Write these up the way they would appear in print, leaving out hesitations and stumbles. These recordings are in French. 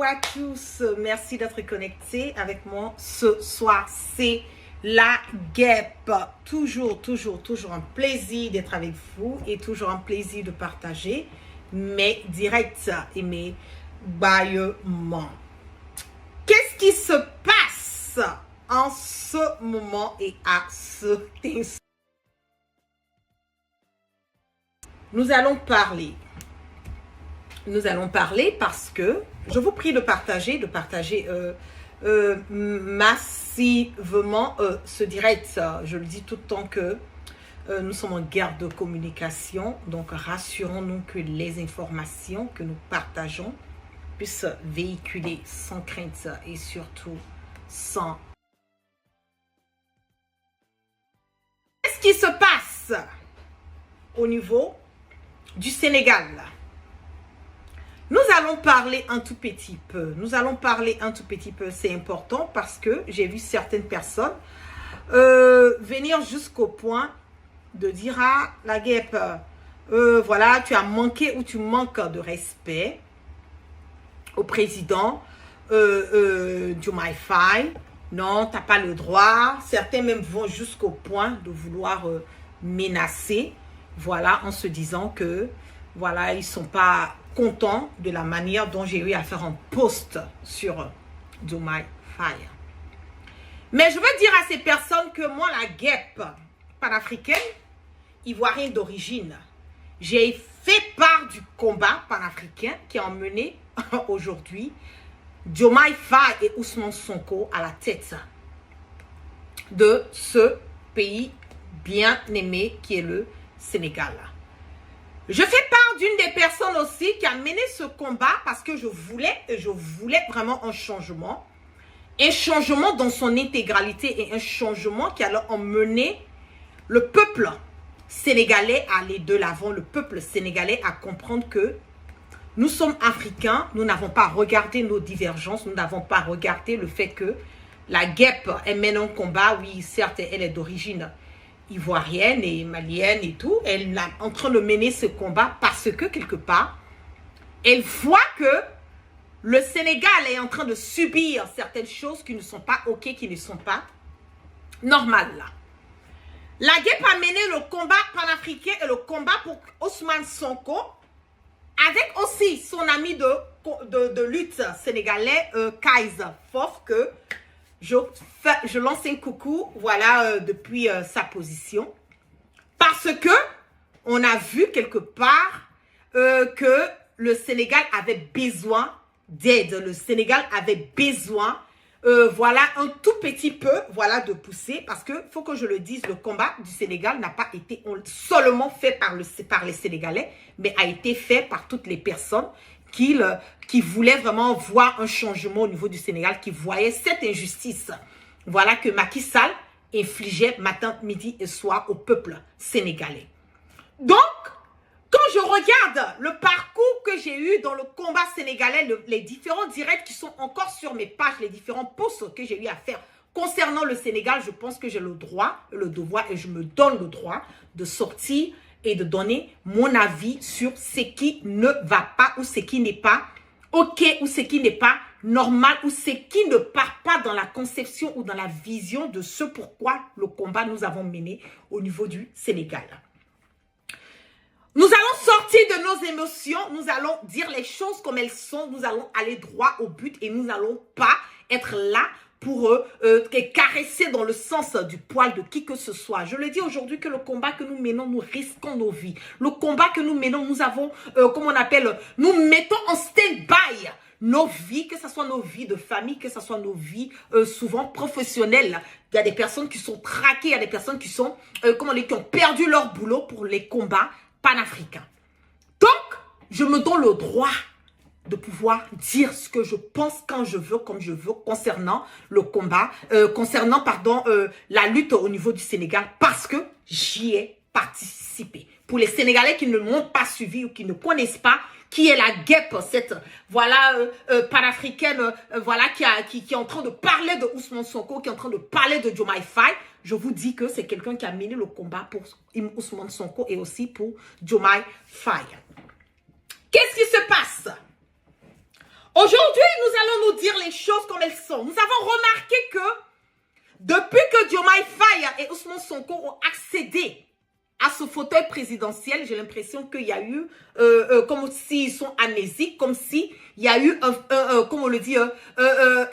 à tous. Merci d'être connectés avec moi ce soir. C'est la guêpe. Toujours un plaisir d'être avec vous et toujours un plaisir de partager mes directs et mes bâillements. Qu'est-ce qui se passe en ce moment et à ce instant? Nous allons parler parce que je vous prie de partager massivement ce direct. Je le dis tout le temps que nous sommes en guerre de communication. Donc, rassurons-nous que les informations que nous partageons puissent véhiculer sans crainte et surtout sans... Qu'est-ce qui se passe au niveau du Sénégal? Nous allons parler un tout petit peu. C'est important parce que j'ai vu certaines personnes venir jusqu'au point de dire à la guêpe, voilà, tu as manqué ou tu manques de respect au président Diomaye Faye. Non, tu n'as pas le droit. Certains même vont jusqu'au point de vouloir menacer, voilà, en se disant que, voilà, ils ne sont pas contents de la manière dont j'ai eu à faire un post sur Diomaye Faye. Mais je veux dire à ces personnes que moi, la guêpe panafricaine, ivoirienne d'origine, j'ai fait part du combat panafricain qui a emmené aujourd'hui Diomaye Faye et Ousmane Sonko à la tête de ce pays bien aimé qui est le Sénégal. Je fais part d'une des personnes aussi qui a mené ce combat parce que je voulais vraiment un changement dans son intégralité et un changement qui allait emmener le peuple sénégalais à aller de l'avant, le peuple sénégalais à comprendre que nous sommes africains, nous n'avons pas regardé nos divergences, nous n'avons pas regardé le fait que la guêpe, elle mène un combat, oui, certes, elle est d'origine ivoirienne et malienne et tout, elle est en train de mener ce combat parce que quelque part, elle voit que le Sénégal est en train de subir certaines choses qui ne sont pas ok, qui ne sont pas normales là. La guêpe a mené le combat panafricain et le combat pour Ousmane Sonko avec aussi son ami de lutte sénégalais, Kaiser Fof, que je lance un coucou, voilà, depuis sa position. Parce que on a vu quelque part que le Sénégal avait besoin d'aide. Le Sénégal avait besoin, voilà, un tout petit peu, voilà, de pousser. Parce que, faut que je le dise, le combat du Sénégal n'a pas été seulement fait par les Sénégalais, mais a été fait par toutes les personnes qui voulaient vraiment voir un changement au niveau du Sénégal, qui voyaient cette injustice, voilà, que Macky Sall infligeait matin, midi et soir au peuple sénégalais. Donc, quand je regarde le parcours que j'ai eu dans le combat sénégalais, les différents directs qui sont encore sur mes pages, les différents posts que j'ai eu à faire concernant le Sénégal, je pense que j'ai le droit, le devoir, et je me donne le droit de sortir et de donner mon avis sur ce qui ne va pas ou ce qui n'est pas ok ou ce qui n'est pas normal ou ce qui ne part pas dans la conception ou dans la vision de ce pourquoi le combat nous avons mené au niveau du Sénégal. Nous allons sortir de nos émotions, nous allons dire les choses comme elles sont, nous allons aller droit au but et nous n'allons pas être là pour caresser dans le sens du poil de qui que ce soit. Je le dis aujourd'hui que le combat que nous menons, nous risquons nos vies. Le combat que nous menons, nous avons, comment on appelle, nous mettons en stand-by nos vies, que ce soit nos vies de famille, que ce soit nos vies souvent professionnelles. Il y a des personnes qui sont traquées, il y a des personnes qui sont, qui ont perdu leur boulot pour les combats panafricains. Donc, je me donne le droit de pouvoir dire ce que je pense quand je veux, comme je veux, concernant le combat, la lutte au niveau du Sénégal, parce que j'y ai participé. Pour les Sénégalais qui ne m'ont pas suivi ou qui ne connaissent pas qui est la guêpe, cette voilà panafricaine, voilà qui est en train de parler de Ousmane Sonko, qui est en train de parler de Diomaye Faye, je vous dis que c'est quelqu'un qui a mené le combat pour Ousmane Sonko et aussi pour Diomaye Faye. Qu'est-ce qui se passe? Aujourd'hui, nous allons nous dire les choses comme elles sont. Nous avons remarqué que depuis que Diomaye Faye et Ousmane Sonko ont accédé à ce fauteuil présidentiel, j'ai l'impression qu'il y a eu, comme s'ils sont amnésiques, comme s'il y a eu, comment on le dit,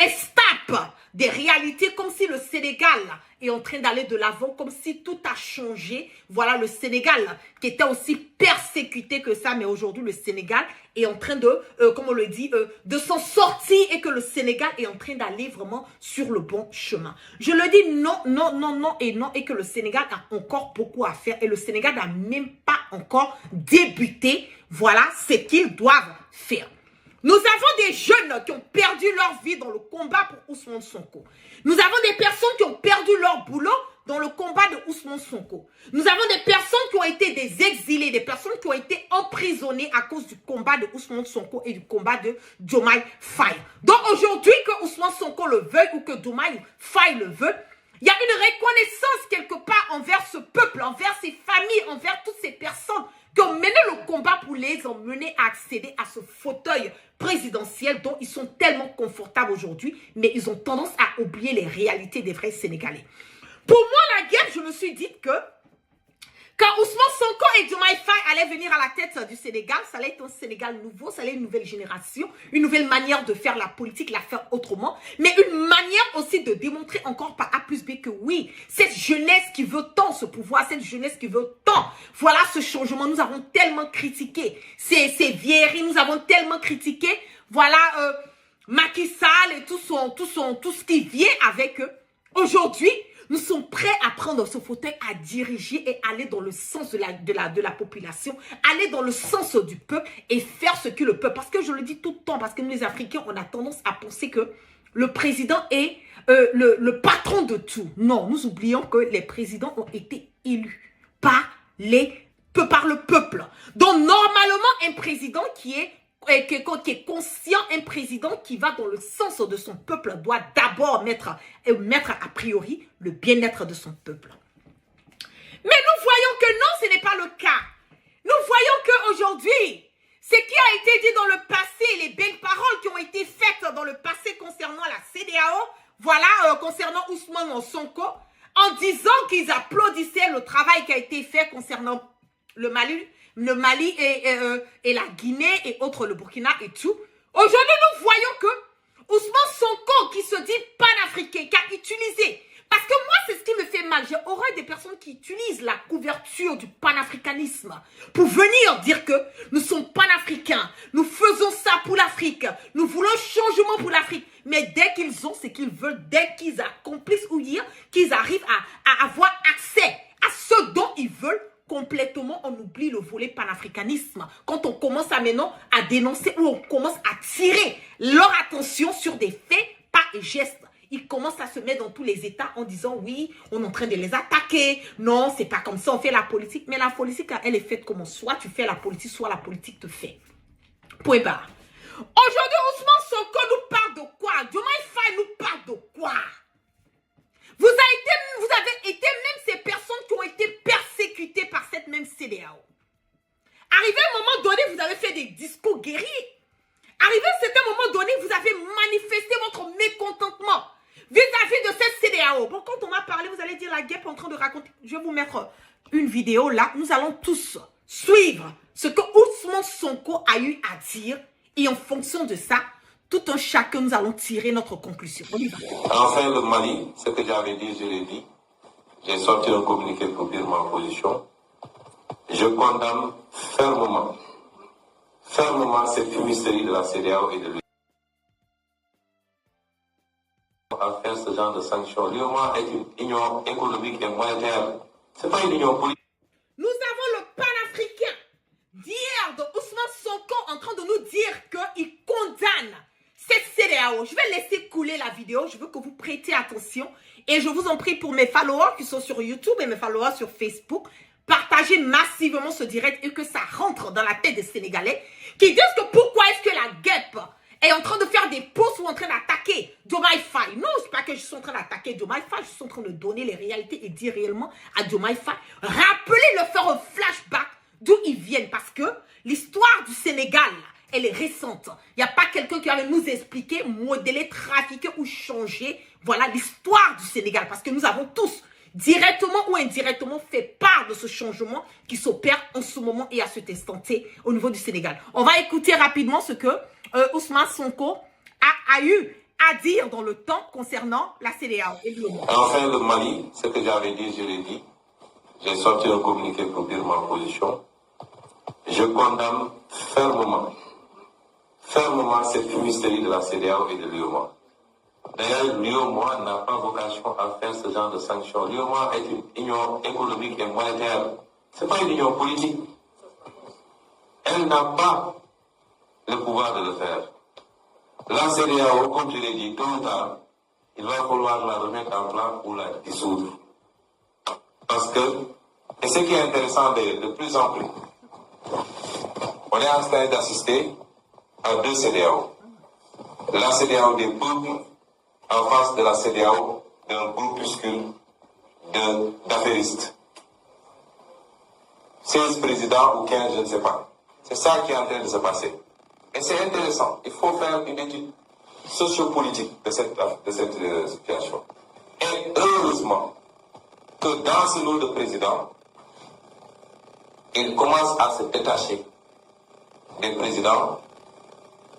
estape des réalités, comme si le Sénégal est en train d'aller de l'avant, comme si tout a changé. Voilà le Sénégal qui était aussi persécuté que ça, mais aujourd'hui le Sénégal est en train de, comme on le dit, de s'en sortir et que le Sénégal est en train d'aller vraiment sur le bon chemin. Je le dis non, non, non, non et non, et que le Sénégal a encore beaucoup à faire et le Sénégal n'a même pas encore débuté, voilà ce qu'ils doivent faire. Nous avons des jeunes qui ont perdu leur vie dans le combat pour Ousmane Sonko. Nous avons des personnes qui ont perdu leur boulot dans le combat de Ousmane Sonko. Nous avons des personnes qui ont été des exilés, des personnes qui ont été emprisonnées à cause du combat de Ousmane Sonko et du combat de Diomaye Faye. Donc aujourd'hui, que Ousmane Sonko le veuille ou que Diomaye Faye le veut, il y a une reconnaissance quelque part envers ce peuple, envers ses familles, envers toutes ces personnes qui ont mené le combat pour les emmener à accéder à ce fauteuil présidentiel dont ils sont tellement confortables aujourd'hui, mais ils ont tendance à oublier les réalités des vrais Sénégalais. Pour moi, la guerre, je me suis dit que quand Ousmane Sonko et Diomaye Faye allaient venir à la tête du Sénégal, ça allait être un Sénégal nouveau, ça allait être une nouvelle génération, une nouvelle manière de faire la politique, la faire autrement, mais une manière aussi de démontrer encore par A plus B que oui, cette jeunesse qui veut tant ce pouvoir, cette jeunesse qui veut tant, voilà ce changement, nous avons tellement critiqué ces vieilleries, nous avons tellement critiqué, voilà, Macky Sall et tout ce qui vient avec eux. Aujourd'hui, nous sommes prêts à prendre ce fauteuil, à diriger et aller dans le sens de la population, aller dans le sens du peuple et faire ce que le peuple. Parce que je le dis tout le temps, parce que nous les Africains, on a tendance à penser que le président est le patron de tout. Non, nous oublions que les présidents ont été élus par le peuple. Donc normalement, un président qui est conscient, un président qui va dans le sens de son peuple doit d'abord mettre a priori le bien-être de son peuple. Mais nous voyons que non, ce n'est pas le cas. Nous voyons qu'aujourd'hui, ce qui a été dit dans le passé, les belles paroles qui ont été faites dans le passé concernant la CEDEAO, voilà, concernant Ousmane Sonko, en disant qu'ils applaudissaient le travail qui a été fait concernant le Mali et la Guinée et autres, le Burkina et tout. Aujourd'hui, nous voyons que Ousmane Sonko, qui se dit panafricain, qui a utilisé, parce que moi, c'est ce qui me fait mal. J'ai horreur des personnes qui utilisent la couverture du panafricanisme pour venir dire que nous sommes panafricains, nous faisons ça pour l'Afrique, nous voulons changement pour l'Afrique. Mais dès qu'ils ont ce qu'ils veulent, dès qu'ils accomplissent ou dire qu'ils arrivent à avoir accès à ce dont ils veulent, complètement, on oublie le volet panafricanisme. Quand on commence à maintenant à dénoncer ou on commence à tirer leur attention sur des faits, pas et gestes, ils commencent à se mettre dans tous les états en disant oui, on est en train de les attaquer. Non, c'est pas comme ça, on fait la politique. Mais la politique, elle est faite comment? Soit tu fais la politique, soit la politique te fait. Point barre. Aujourd'hui, Ousmane Sonko nous parle de quoi? Diomaye Faye nous parle de quoi? Vous avez été même ces personnes qui ont été persécutées par cette même CEDEAO. Arrivé à un moment donné, vous avez fait des discours guerriers. Arrivé à un certain moment donné, vous avez manifesté votre mécontentement vis-à-vis de cette CEDEAO. Bon, quand on a parlé, vous allez dire la guêpe en train de raconter. Je vais vous mettre une vidéo là. Nous allons tous suivre ce que Ousmane Sonko a eu à dire. Et en fonction de ça, tout un chacun, nous allons tirer notre conclusion. On y va. Enfin, le Mali, ce que j'avais dit, je l'ai dit. J'ai sorti un communiqué pour dire ma position. Je condamne fermement cette fumisterie de la CEDEAO et de l'Union à faire ce genre de sanctions. L'UEMOA est une union économique et monétaire. Ce n'est pas une union politique. Nous avons le panafricain d'hier de Ousmane Sonko en train de nous dire qu'il condamne cette CEDEAO. Je vais laisser couler la vidéo. Je veux que vous prêtiez attention. Et je vous en prie pour mes followers qui sont sur YouTube et mes followers sur Facebook, partagez massivement ce direct et que ça rentre dans la tête des Sénégalais qui disent que pourquoi est-ce que la guêpe est en train de faire des posts ou en train d'attaquer Diomaye Faye. Non, c'est pas que je suis en train d'attaquer Diomaye Faye, je suis en train de donner les réalités et dire réellement à Diomaye Faye, rappeler, leur faire un flashback d'où ils viennent parce que l'histoire du Sénégal elle est récente. Il n'y a pas quelqu'un qui va nous expliquer, modeler, trafiquer ou changer, voilà, l'histoire du Sénégal. Parce que nous avons tous, directement ou indirectement, fait part de ce changement qui s'opère en ce moment et à cet instant T au niveau du Sénégal. On va écouter rapidement ce que Ousmane Sonko a eu à dire dans le temps concernant la CEDEAO. Enfin, le Mali, ce que j'avais dit, je l'ai dit. J'ai sorti un communiqué pour dire ma position. Je condamne fermement cette fumisterie de la CEDEAO et de l'UEMOA. D'ailleurs, l'UEMOA n'a pas vocation à faire ce genre de sanctions. L'UEMOA est une union économique et monétaire. Ce n'est pas une union politique. Elle n'a pas le pouvoir de le faire. La CEDEAO, comme je l'ai dit, tôt ou tard, il va falloir la remettre en place ou la dissoudre. Parce que, et ce qui est intéressant de plus en plus, on est en train d'assister à deux CEDEAO. La CEDEAO des peuples en face de la CEDEAO d'un groupuscule d'affairistes. 16 présidents ou 15, je ne sais pas. C'est ça qui est en train de se passer. Et c'est intéressant. Il faut faire une étude sociopolitique de cette situation. Et heureusement que dans ce lot de présidents, il commence à se détacher des présidents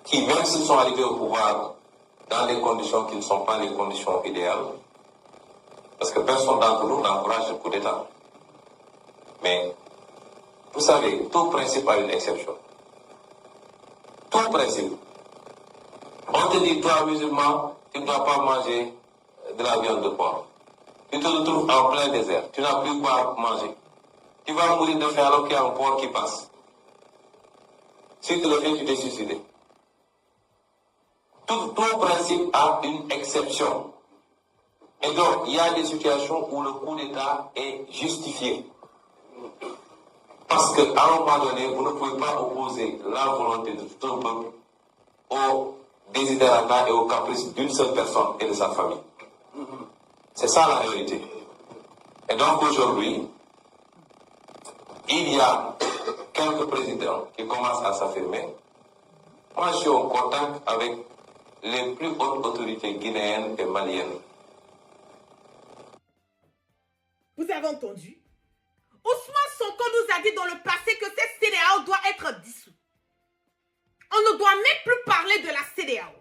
qui, même s'ils sont arrivés au pouvoir dans des conditions qui ne sont pas les conditions idéales, parce que personne d'entre nous n'encourage le coup d'État. Mais, vous savez, tout principe a une exception. Tout principe. On te dit, toi, musulman, tu ne dois pas manger de la viande de porc. Tu te retrouves en plein désert. Tu n'as plus quoi manger. Tu vas mourir de faim alors qu'il y a un porc qui passe. Si tu le fais, tu t'es suicidé. Tout principe a une exception. Et donc, il y a des situations où le coup d'État est justifié. Parce qu'à un moment donné, vous ne pouvez pas opposer la volonté de tout un peuple au desiderata et aux caprices d'une seule personne et de sa famille. C'est ça la réalité. Et donc aujourd'hui, il y a quelques présidents qui commencent à s'affirmer. Moi, je suis en contact avec les plus hautes autorités guinéennes et maliennes. Vous avez entendu? Ousmane Sonko nous a dit dans le passé que cette CEDEAO doit être dissoute. On ne doit même plus parler de la CEDEAO.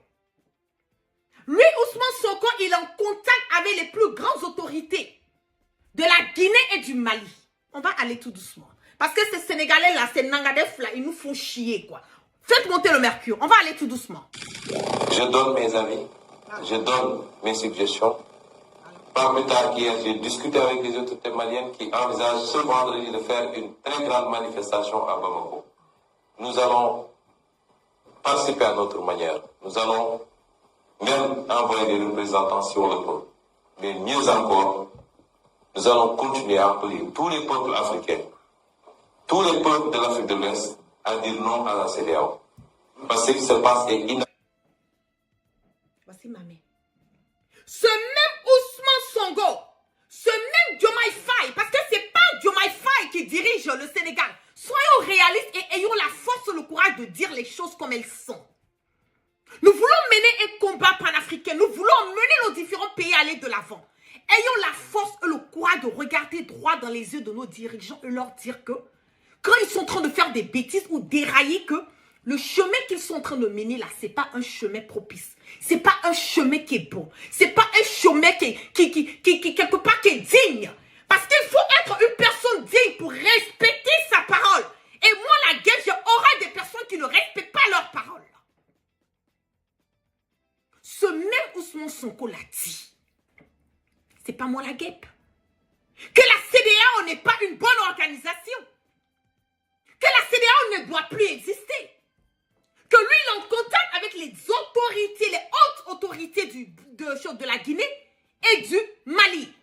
Lui, Ousmane Sonko, il est en contact avec les plus grandes autorités de la Guinée et du Mali. On va aller tout doucement. Parce que ces Sénégalais-là, ces Nangadef, là, ils nous font chier, quoi. Faites monter le mercure. On va aller tout doucement. Je donne mes avis. Je donne mes suggestions. Pas plus tard qu'hier, j'ai discuté avec les autorités maliennes qui envisagent ce vendredi de faire une très grande manifestation à Bamako. Nous allons participer à notre manière. Nous allons même envoyer des représentants si on le peut. Mais mieux encore, nous allons continuer à appeler tous les peuples africains, tous les peuples de l'Afrique de l'Ouest à dire non à la CEDEAO. Parce que ce qui se passe est inacceptable. Voici ma main. Ce même Ousmane Sonko, ce même Diomaye Faye, parce que c'est pas Diomaye Faye qui dirige le Sénégal. Soyons réalistes et ayons la force et le courage de dire les choses comme elles sont. Nous voulons mener un combat panafricain. Nous voulons mener nos différents pays à aller de l'avant. Ayons la force et le courage de regarder droit dans les yeux de nos dirigeants et leur dire que quand ils sont en train de faire des bêtises ou dérailler, que le chemin qu'ils sont en train de mener là, c'est pas un chemin propice. C'est pas un chemin qui est bon. C'est pas un chemin qui quelque part qui est digne. Parce qu'il faut être une personne digne pour respecter sa parole. Et moi, la guerre, j'aurai des personnes qui ne respectent pas leur parole. Ce même Ousmane Sonko l'a dit. C'est pas moi la guêpe. Que la CEDEAO n'est pas une bonne organisation. Que la CEDEAO ne doit plus exister. Que lui, il est en contact avec les autorités, les hautes autorités de la Guinée et du Mali.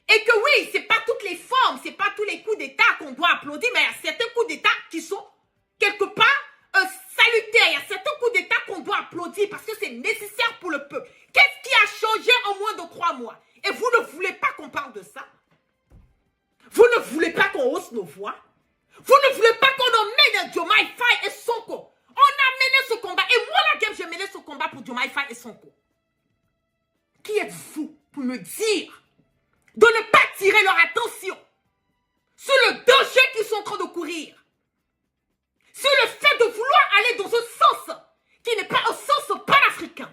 Et que oui, c'est pas toutes les formes, c'est pas tous les coups d'État qu'on doit applaudir, mais il y a certains coups d'État qui sont quelque part salutaires. Il y a certains coups d'État qu'on doit applaudir parce que c'est nécessaire pour le peuple. Qu'est-ce qui a changé en moins de 3 mois? Et vous ne voulez pas qu'on parle de ça? Vous ne voulez pas qu'on hausse nos voix? Vous ne voulez pas qu'on emmène Diomaye Faye et Sonko? On Qui êtes-vous pour me dire de ne pas tirer leur attention sur le danger qu'ils sont en train de courir, sur le fait de vouloir aller dans un sens qui n'est pas un sens panafricain,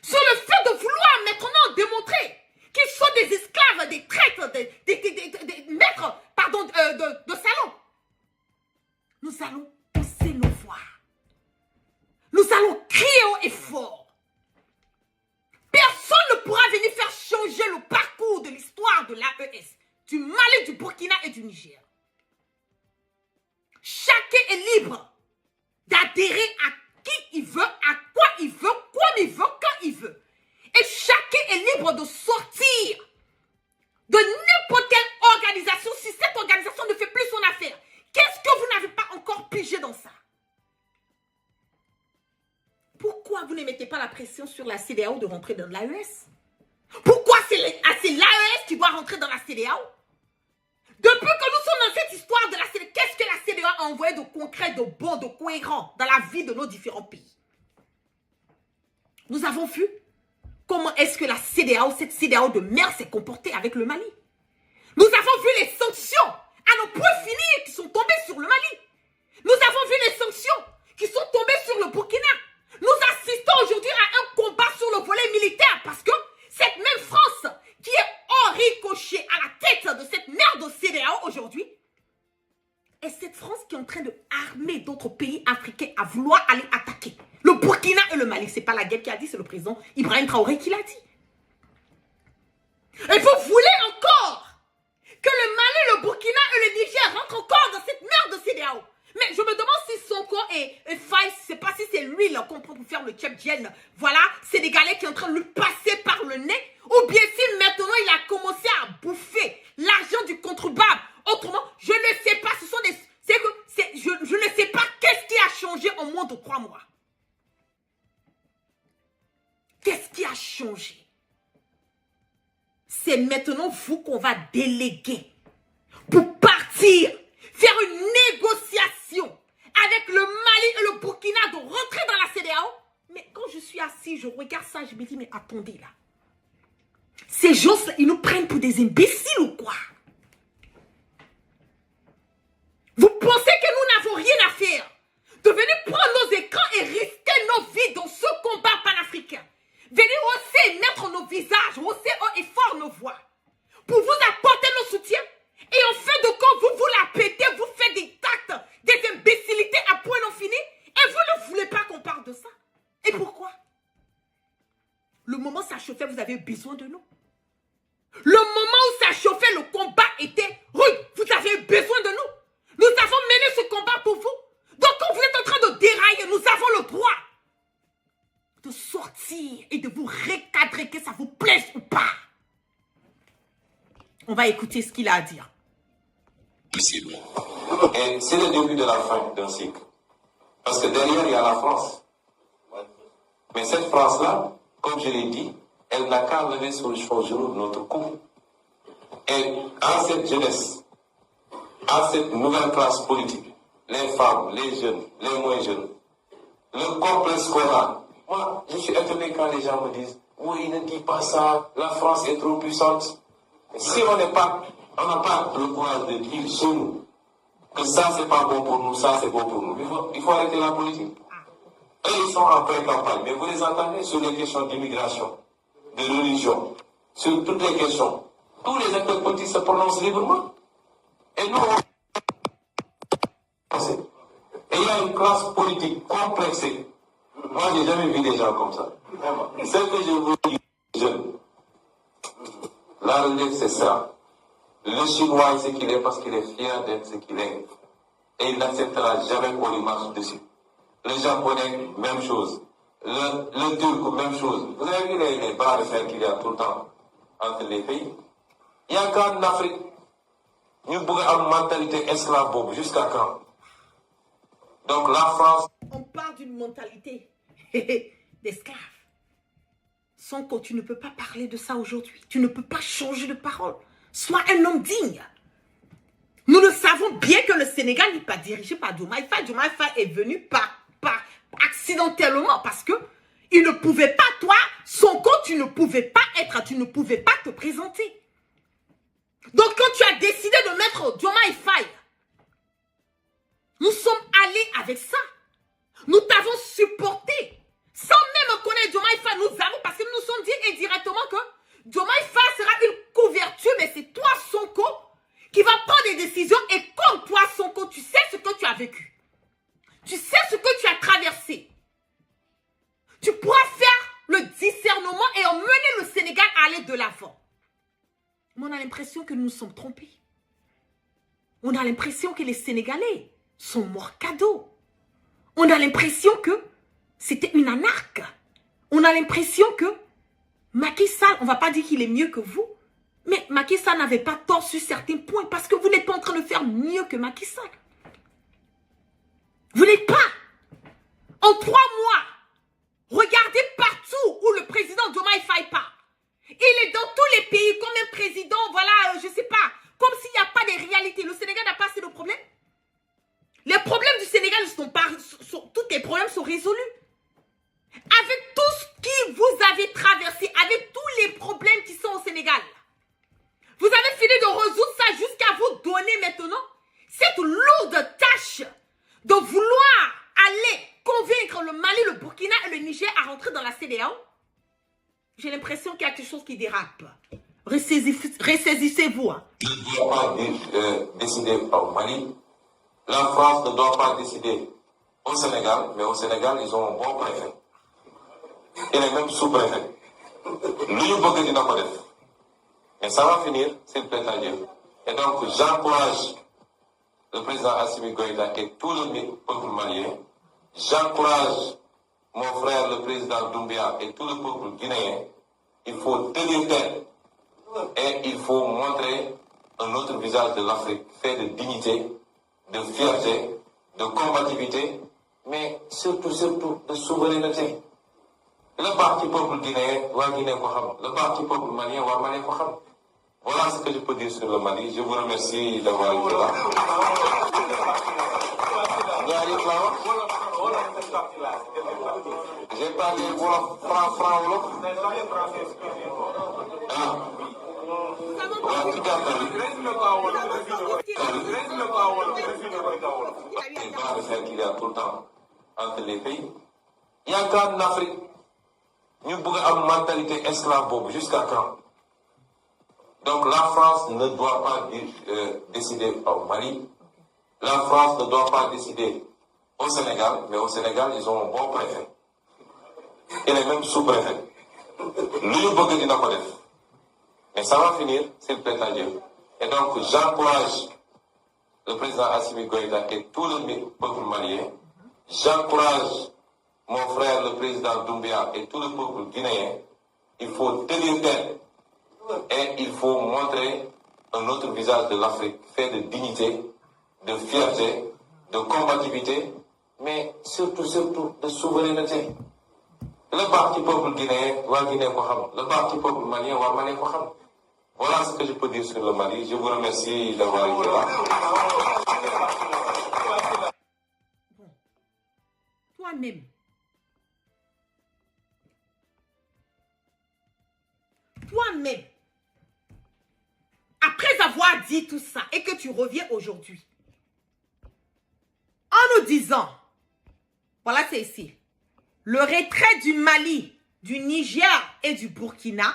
sur le fait de vouloir maintenant démontrer qu'ils sont des esclaves, des traîtres, des maîtres, pardon, de salon. Nous allons pousser nos voix. Nous allons crier haut et fort. Personne ne pourra venir faire changer le parcours de l'histoire de l'AES, du Mali, du Burkina et du Niger. Chacun est libre d'adhérer à qui il veut, à quoi il veut, comme il veut, quand il veut. Et chacun est libre de sortir de n'importe quelle organisation si cette organisation ne fait plus son affaire. Qu'est-ce que vous n'avez pas encore pigé dans ça? Pourquoi vous ne mettez pas la pression sur la CEDEAO de rentrer dans l'AES? Pourquoi c'est l'AES qui doit rentrer dans la CEDEAO? Depuis que nous sommes dans cette histoire de la CEDEAO, qu'est-ce que la CEDEAO a envoyé de concret, de bon, de cohérent dans la vie de nos différents pays? Nous avons vu comment est-ce que la CEDEAO, cette CEDEAO de merde, s'est comportée avec le Mali. Nous avons vu les sanctions à nos points finis qui sont tombées sur le Mali. Nous avons vu les sanctions qui sont tombées sur le Burkina. Nous assistons aujourd'hui à un combat sur le volet militaire parce que cette même France qui est en ricochet à la tête de cette merde CEDEAO aujourd'hui est cette France qui est en train de armer d'autres pays africains à vouloir aller attaquer le Burkina et le Mali. C'est pas la guerre qui a dit, c'est le président Ibrahim Traoré qui l'a dit. Et vous voulez encore que le Mali, le Burkina et le Niger rentrent encore dans cette merde CEDEAO? Mais je me demande si Sonko et Faye, je ne sais pas si c'est lui qu'on prend pour faire le Tchèp-Djen, voilà, Sénégalais qui est en train de lui passer par le nez, ou bien si maintenant il a commencé à bouffer l'argent du contribuable. Autrement, je ne sais pas, ce sont des... je ne sais pas qu'est-ce qui a changé en moins de 3 mois. Qu'est-ce qui a changé? C'est maintenant vous qu'on va déléguer pour partir faire une négociation avec le Mali et le Burkina de rentrer dans la CEDEAO. Mais quand je suis assis, je regarde ça, je me dis, mais attendez là. Ces gens, ils nous prennent pour des imbéciles ou quoi? Vous pensez que nous n'avons rien à faire de venir prendre nos écrans et risquer nos vies dans ce combat panafricain? Venir hausser, mettre nos visages, hausser haut et fort nos voix pour vous apporter nos soutiens? Et en fin de compte, vous la pétez, vous faites des actes, des imbécilités à point non fini, et vous ne voulez pas qu'on parle de ça. Et pourquoi? Le moment où ça chauffait, vous avez besoin de nous. Le moment où ça chauffait, le combat était rude. Vous avez besoin de nous. Nous avons mené ce combat pour vous. Donc quand vous êtes en train de dérailler, nous avons le droit de sortir et de vous recadrer, que ça vous plaise ou pas. On va écouter ce qu'il a à dire. Possible. Et c'est le début de la fin d'un cycle. Parce que derrière, il y a la France. Mais cette France-là, comme je l'ai dit, elle n'a qu'à lever sur le genou de notre cou. Et à cette jeunesse, à cette nouvelle classe politique, les femmes, les jeunes, les moins jeunes, le complexe qu'on a. Moi, je suis étonné quand les gens me disent, oui, ne dis pas ça, la France est trop puissante. Si on n'a pas le courage de dire sur nous que ça c'est pas bon pour nous, ça c'est bon pour nous, il faut arrêter la politique. Eux, ils sont en pleine campagne, mais vous les entendez sur les questions d'immigration, de religion, sur toutes les questions. Tous les acteurs politiques se prononcent librement. Et nous, et il y a une classe politique complexée. Moi, j'ai jamais vu des gens comme ça. Ce que je vous dis, jeunes, la relève, c'est ça. Le Chinois est ce qu'il est parce qu'il est fier d'être ce qu'il est. Et il n'acceptera jamais qu'on lui marche dessus. Le Japonais, même chose. Le Turc, même chose. Vous avez vu les barres de fer qu'il y a tout le temps entre les pays? Il y a qu'en Afrique, nous avons une mentalité esclave bob. Jusqu'à quand? Donc la France... On parle d'une mentalité d'esclave. Sonko, tu ne peux pas parler de ça aujourd'hui. Tu ne peux pas changer de parole. Sois un homme digne. Nous le savons bien que le Sénégal n'est pas dirigé par Diomaye Faye. Diomaye Faye est venu par accidentellement parce que Il ne pouvait pas, toi, Sonko, tu ne pouvais pas être, tu ne pouvais pas te présenter. Donc, quand tu as décidé de mettre Diomaye Faye, nous sommes allés avec ça. Nous t'avons supporté. Sans même connaître Diomaye Faye, nous avons, parce que nous nous sommes dit indirectement que Diomaye Faye sera une couverture, mais c'est toi, Sonko, qui va prendre des décisions. Et comme toi, Sonko, tu sais ce que tu as vécu. Tu sais ce que tu as traversé. Tu pourras faire le discernement et emmener le Sénégal à aller de l'avant. Mais on a l'impression que nous nous sommes trompés. On a l'impression que les Sénégalais sont morts cadeaux. On a l'impression que c'était une anarque. On a l'impression que Macky Sall, on ne va pas dire qu'il est mieux que vous, mais Macky Sall n'avait pas tort sur certains points parce que vous n'êtes pas en train de faire mieux que Macky Sall. Vous n'êtes pas. En 3 mois, regardez partout où le président Diomaye Faye part. Il est dans tous les pays comme un président, voilà, je ne sais pas, comme s'il n'y a pas de réalité. Le Sénégal n'a pas assez de problèmes. Les problèmes du Sénégal tous les problèmes sont résolus. Avec tout ce que vous avez traversé, avec tous les problèmes qui sont au Sénégal, vous avez fini de résoudre ça jusqu'à vous donner maintenant cette lourde tâche de vouloir aller convaincre le Mali, le Burkina et le Niger à rentrer dans la CEDEAO. J'ai l'impression qu'il y a quelque chose qui dérape. Ressaisissez-vous. Hein. Il ne doit pas décider au Mali. La France ne doit pas décider au Sénégal, mais au Sénégal, ils ont un bon préfet. Il est même sous-préfet. Lui, mais ça va finir, s'il plaît à Dieu. Et donc, j'encourage le président Assimi Goïta et tout le peuple malien. J'encourage mon frère, le président Doumbia et tout le peuple guinéen. Il faut tenir tête et il faut montrer un autre visage de l'Afrique, fait de dignité, de fierté, de combativité, mais surtout de souveraineté. Le parti peuple guinéen, le parti peuple malien, voilà ce que je peux dire sur le Mali. Je vous remercie d'avoir été là. J'ai parlé franc. Qu'il y a tout le temps entre les pays. Il y a qu'en Afrique, nous avons une mentalité esclave jusqu'à quand? Donc la France ne doit pas décider au Mali. La France ne doit pas décider au Sénégal, mais au Sénégal, ils ont un bon préfet. Il est même sous-préfet. Lui, mais ça va finir, s'il plaît à Dieu. Et donc, j'encourage le président Assimi Goïta et tout le peuple malien. J'encourage mon frère, le président Doumbia et tout le peuple guinéen. Il faut tenir tête et il faut montrer un autre visage de l'Afrique, fait de dignité, de fierté, de combativité, mais surtout de souveraineté. Le parti peuple guinéen, le parti peuple malien, voilà ce que je peux dire sur le Mali. Je vous remercie d'avoir été là. Toi-même, après avoir dit tout ça et que tu reviens aujourd'hui, en nous disant, voilà c'est ici, le retrait du Mali, du Niger et du Burkina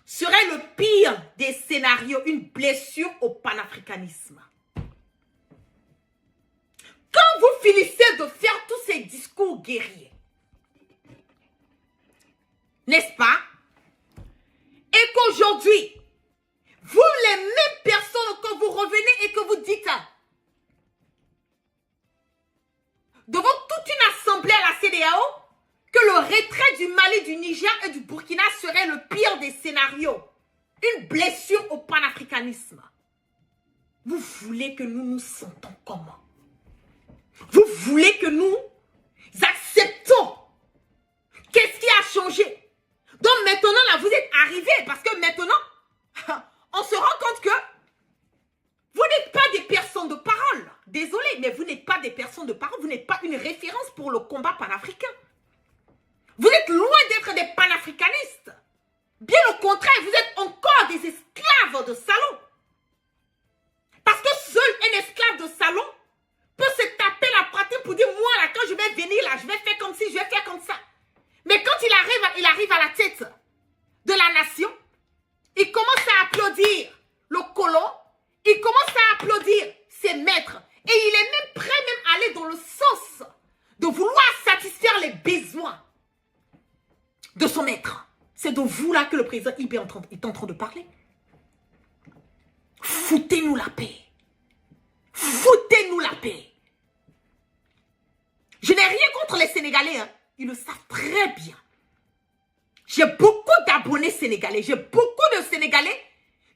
serait le pire des scénarios, une blessure au panafricanisme. Quand vous finissez de faire tous ces discours guerriers, n'est-ce pas? Et qu'aujourd'hui, vous les mêmes personnes, quand vous revenez et que vous dites devant toute une assemblée à la CEDEAO que le retrait du Mali, du Niger et du Burkina serait le pire des scénarios, une blessure au panafricanisme. Vous voulez que nous nous sentons comment? Vous voulez que nous acceptons? Qu'est-ce qui a changé? Donc maintenant, là, vous êtes arrivés parce que maintenant, on se rend compte que vous n'êtes pas des personnes de parole. Désolé, mais vous n'êtes pas des personnes de parole. Vous n'êtes pas une référence pour le combat panafricain. Vous êtes loin d'être des panafricanistes. Bien au contraire, vous êtes encore des esclaves de salon. Parce que seul un esclave de salon peut se taper la pratique pour dire, moi là, quand je vais venir là, je vais faire comme ci, je vais faire comme ça. Mais quand il arrive à la tête de la nation, il commence à applaudir le colon, il commence à applaudir ses maîtres. Et il est même prêt même à aller dans le sens de vouloir satisfaire les besoins de son maître. C'est de vous là que le président Ibe est en train de parler. Foutez-nous la paix. Foutez-nous la paix. Je n'ai rien contre les Sénégalais, hein. Ils le savent très bien. J'ai beaucoup d'abonnés sénégalais. J'ai beaucoup de Sénégalais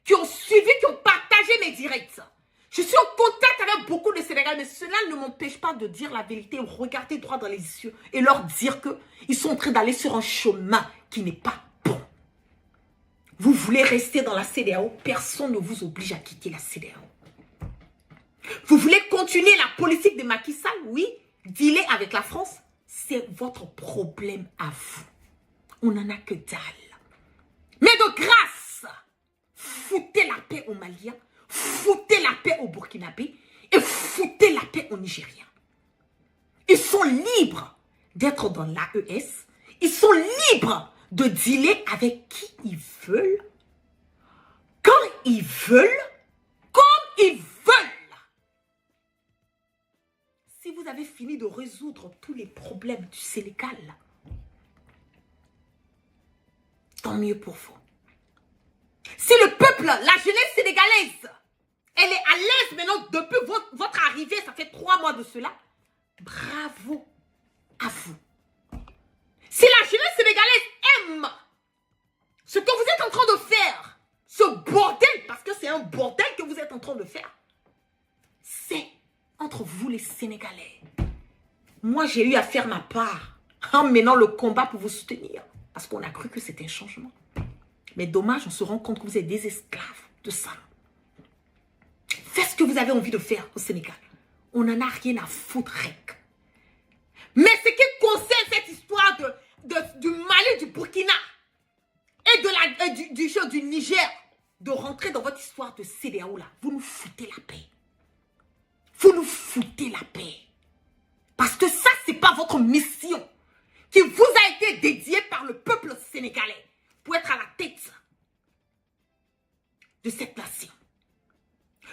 qui ont suivi, qui ont partagé mes directs. Je suis en contact avec beaucoup de Sénégalais, mais cela ne m'empêche pas de dire la vérité, regarder droit dans les yeux et leur dire qu'ils sont en train d'aller sur un chemin qui n'est pas bon. Vous voulez rester dans la CEDEAO, personne ne vous oblige à quitter la CEDEAO. Vous voulez continuer la politique de Macky Sall, oui, dealer avec la France, c'est votre problème à vous. On n'en a que dalle. Mais de grâce, foutez la paix aux Maliens, foutez la paix aux Burkinabés et foutez la paix aux Nigériens. Ils sont libres d'être dans l'AES. Ils sont libres de dealer avec qui ils veulent, quand ils veulent, comme ils veulent. Si vous avez fini de résoudre tous les problèmes du Sénégal, tant mieux pour vous. Si le peuple, la jeunesse sénégalaise, elle est à l'aise maintenant depuis votre arrivée, ça fait 3 mois de cela, bravo à vous. Si la jeunesse sénégalaise aime ce que vous êtes en train de faire, ce bordel, parce que c'est un bordel que vous êtes en train de faire, c'est entre vous les Sénégalais. Moi, j'ai eu à faire ma part en menant le combat pour vous soutenir, parce qu'on a cru que c'était un changement. Mais dommage, on se rend compte que vous êtes des esclaves de ça. Faites ce que vous avez envie de faire au Sénégal. On n'en a rien à foutre, rec. Mais ce qui concerne cette histoire du Mali, du Burkina et du Niger, de rentrer dans votre histoire de CEDEAO là, vous nous foutez la paix. Vous nous foutez la paix. Parce que ça, c'est pas votre mission qui vous a été dédiée par le peuple sénégalais pour être à la tête de cette nation.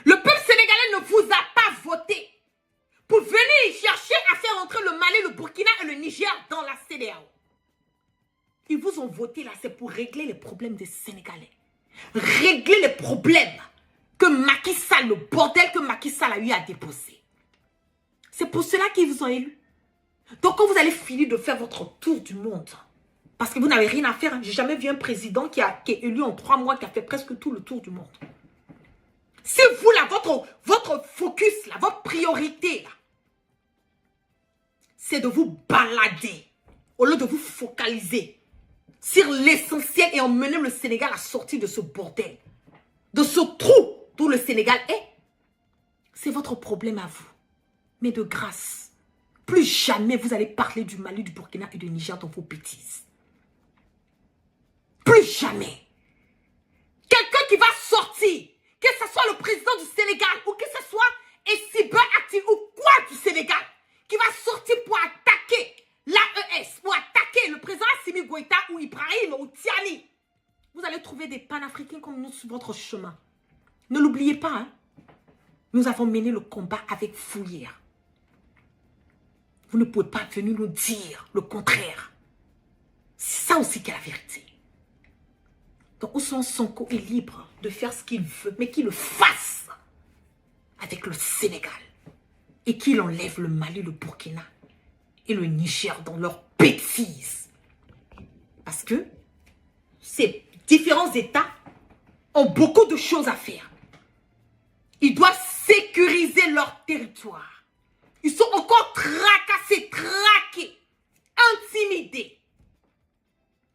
Le peuple sénégalais ne vous a pas voté pour venir chercher à faire entrer le Mali, le Burkina et le Niger dans la CEDEAO. Ils vous ont voté là, c'est pour régler les problèmes des Sénégalais. Régler les problèmes que Macky Sall, le bordel que Macky Sall a eu à déposer. C'est pour cela qu'ils vous ont élu. Donc quand vous allez finir de faire votre tour du monde, parce que vous n'avez rien à faire, hein. J'ai jamais vu un président qui est élu en 3 mois, qui a fait presque tout le tour du monde. Si vous, là, votre focus, là, votre priorité, là, c'est de vous balader, au lieu de vous focaliser sur l'essentiel et emmener le Sénégal à sortir de ce bordel, de ce trou d'où le Sénégal est, c'est votre problème à vous. Mais de grâce, plus jamais vous allez parler du Mali, du Burkina et du Niger dans vos bêtises. Plus jamais. Quelqu'un qui va sortir, que ce soit le président du Sénégal ou que ce soit Essiba Ati ou quoi du Sénégal, qui va sortir pour attaquer l'AES, pour attaquer le président Assimi Goïta ou Ibrahim ou Tiani. Vous allez trouver des panafricains comme nous sur votre chemin. Ne l'oubliez pas, hein. Nous avons mené le combat avec vous hier. Vous ne pouvez pas venir nous dire le contraire. C'est ça aussi qui est la vérité. Donc Ousmane Sonko est libre de faire ce qu'il veut, mais qu'il le fasse avec le Sénégal. Et qu'il enlève le Mali, le Burkina et le Niger dans leurs bêtises. Parce que ces différents États ont beaucoup de choses à faire. Ils doivent sécuriser leur territoire. Ils sont encore tracassés, traqués, intimidés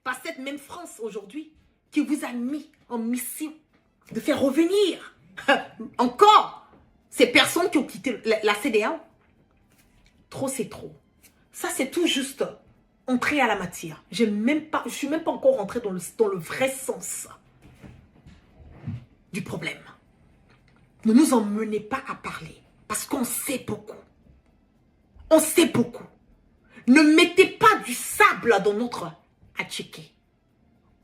par cette même France aujourd'hui qui vous a mis en mission de faire revenir encore ces personnes qui ont quitté la CEDEAO. Trop, c'est trop. Ça, c'est tout juste entrer à la matière. Je ne suis même pas encore rentrée dans le vrai sens du problème. Ne nous emmenez pas à parler parce qu'on sait beaucoup. On sait beaucoup. Ne mettez pas du sable dans notre atchiké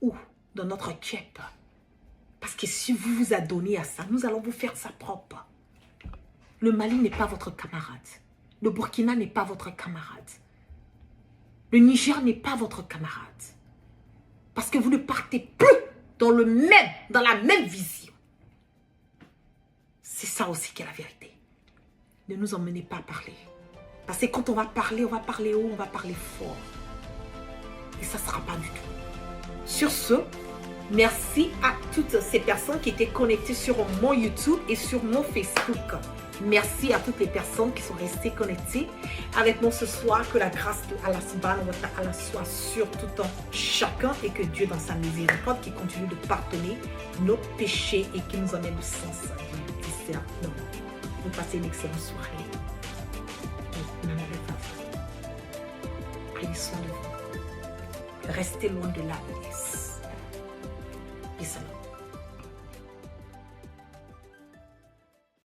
ou dans notre tchèpe. Parce que si vous vous adonnez à ça, nous allons vous faire ça propre. Le Mali n'est pas votre camarade. Le Burkina n'est pas votre camarade. Le Niger n'est pas votre camarade. Parce que vous ne partez plus dans la même vision. C'est ça aussi qui est la vérité. Ne nous emmenez pas à parler. Parce que quand on va parler haut, on va parler fort. Et ça ne sera pas du tout. Sur ce, merci à toutes ces personnes qui étaient connectées sur mon YouTube et sur mon Facebook. Merci à toutes les personnes qui sont restées connectées avec moi ce soir. Que la grâce de Allah subhanahu wa ta'ala soit sur tout un chacun et que Dieu dans sa miséricorde qui continue de pardonner nos péchés et qui nous amène au sens du discernement. Vous passez une excellente soirée. Prenez soin de vous. Restez loin de la haisse. Et ça